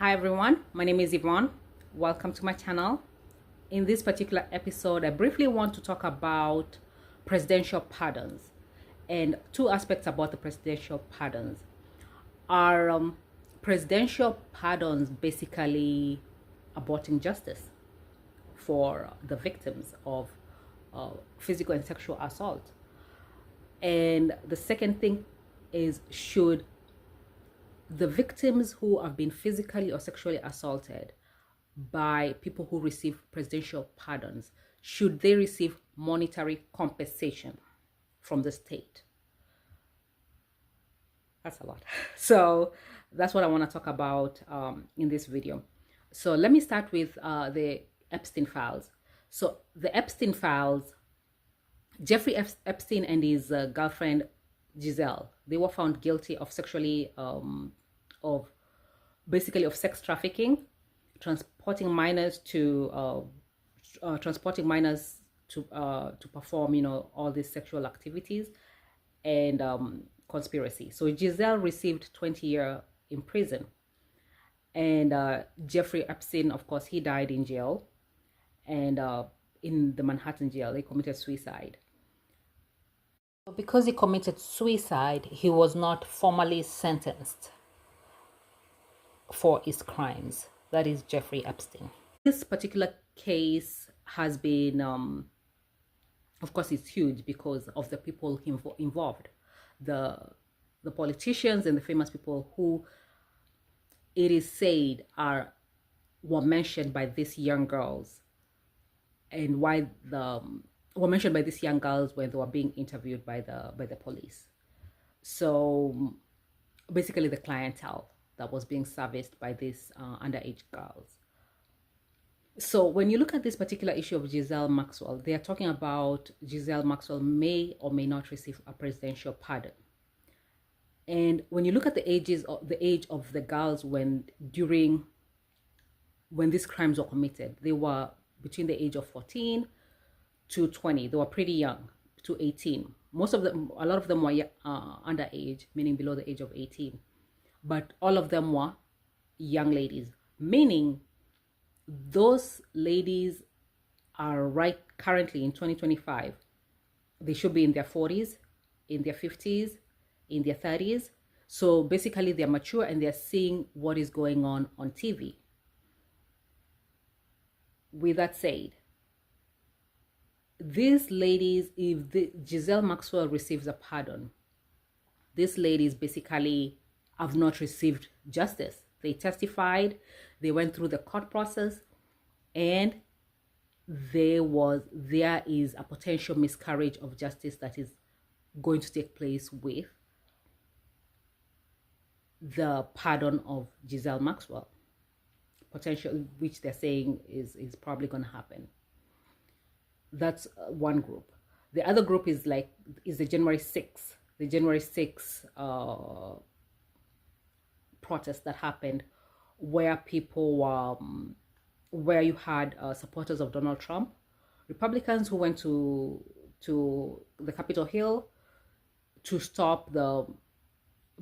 Hi everyone, my name is Yvonne. Welcome to my channel. In this particular episode, I briefly want to talk about presidential pardons and two aspects about the presidential pardons. Are presidential pardons basically aborting justice for the victims of physical and sexual assault? And the second thing is, should the victims who have been physically or sexually assaulted by people who receive presidential pardons, should they receive monetary compensation from the state? That's a lot. So that's what I want to talk about in this video. So let me start with the Epstein files. So the Epstein files, Jeffrey Epstein and his girlfriend Giselle, they were found guilty of sexually of sex trafficking, transporting minors to perform all these sexual activities, and conspiracy. So Giselle received 20 years in prison, and Jeffrey Epstein, of course, he died in jail, and in the Manhattan jail he committed suicide. Because he committed suicide, he was not formally sentenced for his crimes. That is Jeffrey Epstein. This particular case has been, of course, it's huge because of the people involved, the politicians and the famous people who it is said were mentioned by these young girls, and why were mentioned by these young girls when they were being interviewed by the police. So basically the clientele that was being serviced by these underage girls. So when you look at this particular issue of Giselle Maxwell, they are talking about Giselle Maxwell may or may not receive a presidential pardon. And when you look at the age of the girls when these crimes were committed, they were between the age of 14 to 20. They were pretty young, to 18. A lot of them were underage, meaning below the age of 18. But all of them were young ladies, meaning those ladies are right currently in 2025. They should be in their 40s, in their 50s, in their 30s. So basically they're mature and they're seeing what is going on TV. With that said, these ladies, if Giselle Maxwell receives a pardon, these ladies basically have not received justice. They testified, they went through the court process, and there is a potential miscarriage of justice that is going to take place with the pardon of Giselle Maxwell. Potential, which they're saying is probably going to happen. That's one group. The other group is the January 6th. The January 6th protest that happened, where where you had supporters of Donald Trump, Republicans who went to the Capitol Hill to stop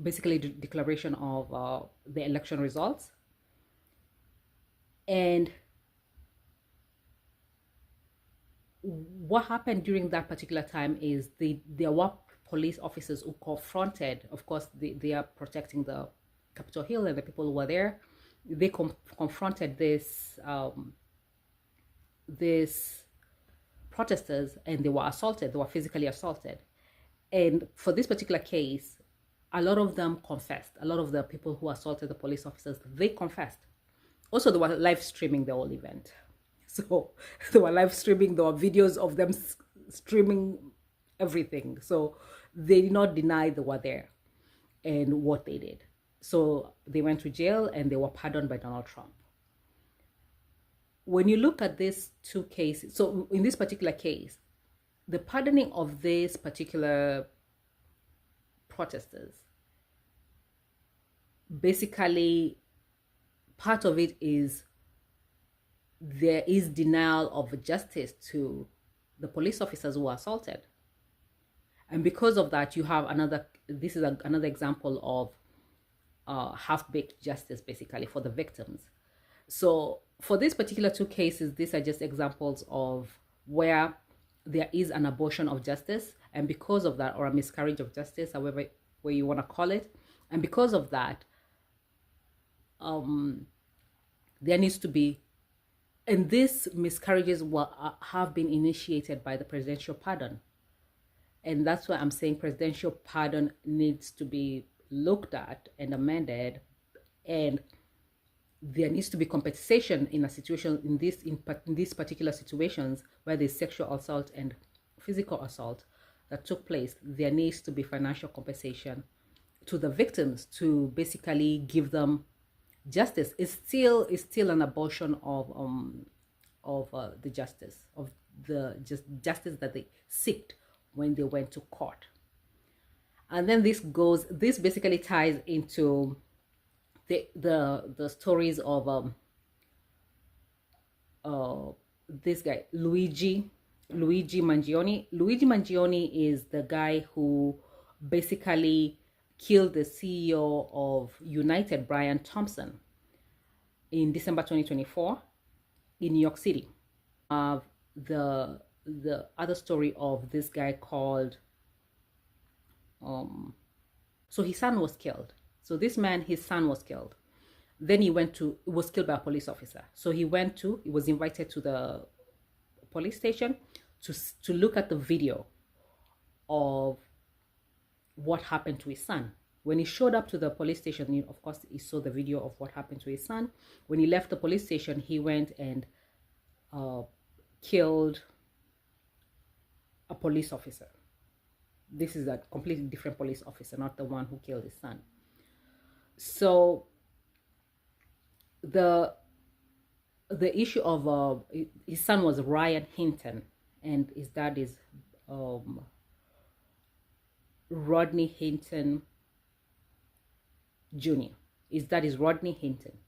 basically the declaration of the election results. And what happened during that particular time is there were police officers who confronted, of course, they are protecting the Capitol Hill and the people who were there. They confronted these protesters, and they were assaulted. They were physically assaulted. And for this particular case, a lot of them confessed. A lot of the people who assaulted the police officers, they confessed. Also, they were live streaming the whole event. So they were live streaming. There were videos of them streaming everything. So they did not deny they were there and what they did. So they went to jail and they were pardoned by Donald Trump. When you look at these two cases, so in this particular case, the pardoning of these particular protesters, basically part of it is there is denial of justice to the police officers who were assaulted. And because of that, you have another example of half-baked justice basically for the victims. So for these particular two cases, these are just examples of where there is an abortion of justice, and because of that, or a miscarriage of justice, however way you want to call it, and because of that, there needs to be, and these miscarriages have been initiated by the presidential pardon. And that's why I'm saying presidential pardon needs to be looked at and amended, and there needs to be compensation in a situation in these particular situations where there's sexual assault and physical assault that took place. There needs to be financial compensation to the victims to basically give them justice. It's still an abortion of the justice of the justice that they sought when they went to court. And then this basically ties into the stories of this guy Luigi Mangione. Luigi Mangione is the guy who basically killed the CEO of United, Brian Thompson, in December 2024 in New York City. The other story of this guy called so his son was killed. So this man, his son was killed. Then he was killed by a police officer. So he was invited to the police station to look at the video of what happened to his son. When he showed up to the police station, of course, he saw the video of what happened to his son. When he left the police station, he went and killed a police officer. This is a completely different police officer, not the one who killed his son. So the issue of his son was Ryan Hinton, and his dad is Rodney Hinton Jr. His dad is Rodney Hinton.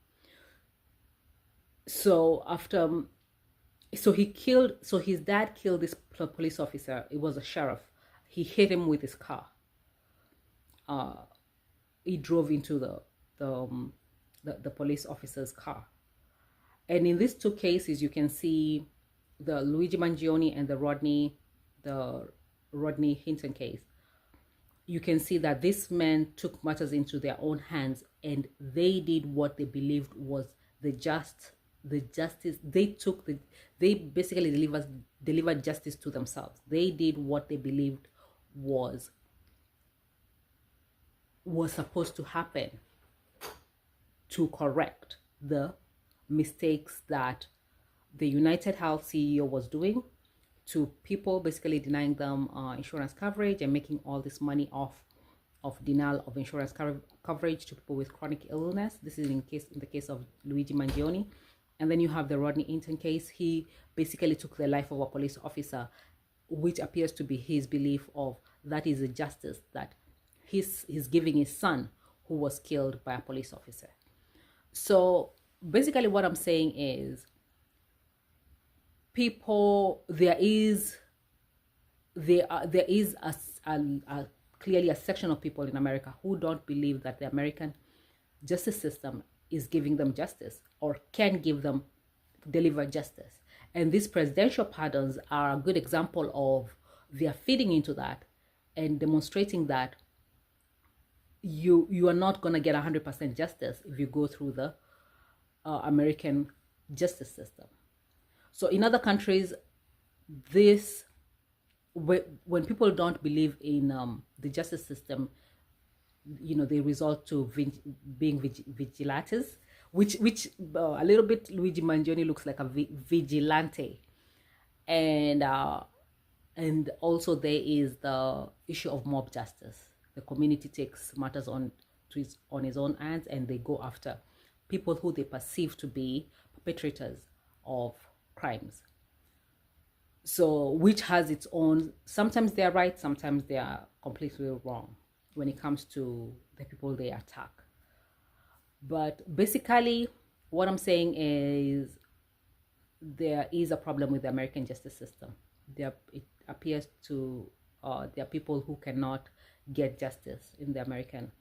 So his dad killed this police officer. It was a sheriff. He hit him with his car. He drove into the police officer's car. And in these two cases, you can see the Luigi Mangione and the Rodney Hinton case. You can see that these men took matters into their own hands, and they did what they believed was the justice. They basically delivered justice to themselves. They did what they believed was supposed to happen to correct the mistakes that the United Health CEO was doing to people, basically denying them insurance coverage and making all this money off of denial of insurance coverage to people with chronic illness. This is in the case of Luigi Mangione. And then you have the Rodney Hinton case. He basically took the life of a police officer, which appears to be his belief of that is a justice that he's giving his son, who was killed by a police officer. So basically what I'm saying is, there is clearly a section of people in America who don't believe that the American justice system is giving them justice or can deliver justice. And these presidential pardons are a good example of they are feeding into that and demonstrating that you are not going to get 100% justice if you go through the American justice system. So in other countries, when people don't believe in the justice system, they resort to being vigilantes, which a little bit Luigi Mangione looks like a vigilante. And also there is the issue of mob justice. The community takes matters on its own hands, and they go after people who they perceive to be perpetrators of crimes. So which has its own, sometimes they are right, sometimes they are completely wrong when it comes to the people they attack. But basically what I'm saying is there is a problem with the American justice system. It appears to there are people who cannot get justice in the American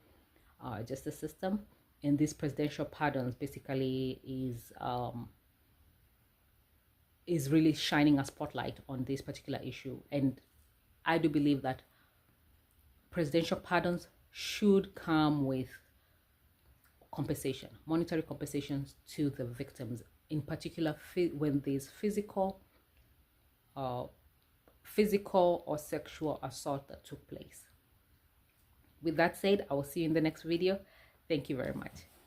justice system. And these presidential pardons basically is really shining a spotlight on this particular issue. And I do believe that presidential pardons should come with compensation, monetary compensations to the victims, in particular when there's physical or sexual assault that took place. With that said, I will see you in the next video. Thank you very much.